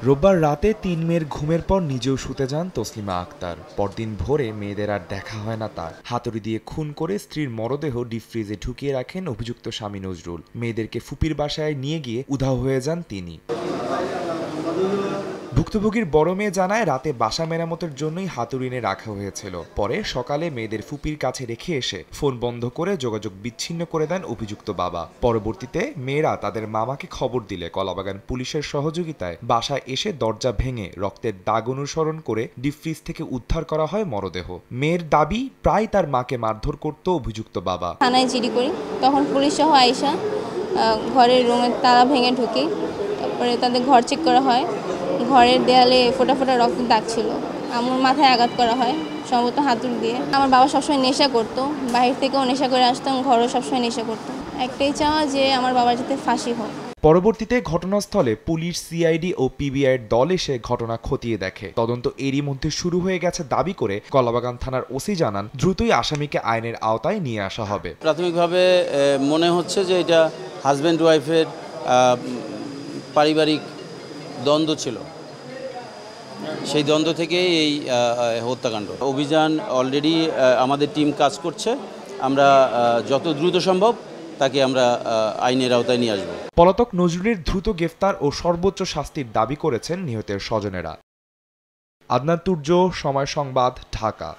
রোববার রাতে ৩ মেয়ের ঘুমের পর নিজেও শুতে যান তসলিমা আক্তার। পরদিন ভোরে মেয়েদের আর দেখা হয় না তার। হাতুড়ি দিয়ে খুন করে স্ত্রীর মরদেহ ডিপ ফ্রিজে ঢুকিয়ে রাখেন অভিযুক্ত স্বামী নজরুল। মেয়েদেরকে ফুপির বাসায় নিয়ে গিয়ে উধাও হয়ে যান তিনি। ভুক্তভোগীর বড় মেয়ে জানায়, রাতে বাসা মেরামতের জন্যই হাতুড়ি এনে রাখা হয়েছিল। পরে সকালে মেয়েদের ফুপির কাছে রেখে এসে ফোন বন্ধ করে যোগাযোগ বিচ্ছিন্ন করে দেন অভিযুক্ত বাবা। পরবর্তীতে মেয়েরা তাদের মামাকে খবর দিলে কলাবাগান পুলিশের সহযোগিতায় বাসায় এসে দরজা ভেঙে রক্তের দাগ অনুসরণ করে ডিপ ফ্রিজ থেকে উদ্ধার করা হয় মরদেহ। মেয়ের দাবি, প্রায় তার মাকে মারধর করত অভিযুক্ত বাবা। থানায় জিডি করি, তখন পুলিশ সহ আইসা ঘরের রুমের তালা ভেঙে ঢুকি। তারপরে তাদের ঘর চেক করা হয়। ঘরের দেয়ালে ফোটা ফোটা রক্তের দাগ ছিল। আমার মাথায় আঘাত করা হয়, সম্ভবত হাতুড়ি দিয়ে। আমার বাবা সবসময় নেশা করতো, বাহির থেকেও নেশা করে আসতাম, ঘরেও সবসময় নেশা করতো। একটাই চাওয়া যে আমার বাবার যাতে ফাঁসি হোক। পরবর্তীতে ঘটনাস্থলে পুলিশ, সিআইডি ও পিবিআইয়ের দল এসে ঘটনা খতিয়ে দেখে। তদন্ত এরই মধ্যে শুরু হয়ে গেছে দাবি করে কলাবাগান থানার ওসি জানান, দ্রুতই আসামিকে আইনের আওতায় নিয়ে আসা হবে। প্রাথমিকভাবে মনে হচ্ছে যে এটা হাজব্যান্ড ওয়াইফের পারিবারিক দ্বন্দ্ব ছিল, সেই দ্বন্দ্ব থেকেই এই হত্যাকাণ্ড। অভিযান অলরেডি আমাদের টিম কাজ করছে। আমরা যত দ্রুত সম্ভব তাকে আমরা আইনের আওতায় নিয়ে আসব। পলাতক নজরুলের দ্রুত গ্রেফতার ও সর্বোচ্চ শাস্তির দাবি করেছেন নিহতের স্বজনেরা। আদনান তুর্য, সময় সংবাদ, ঢাকা।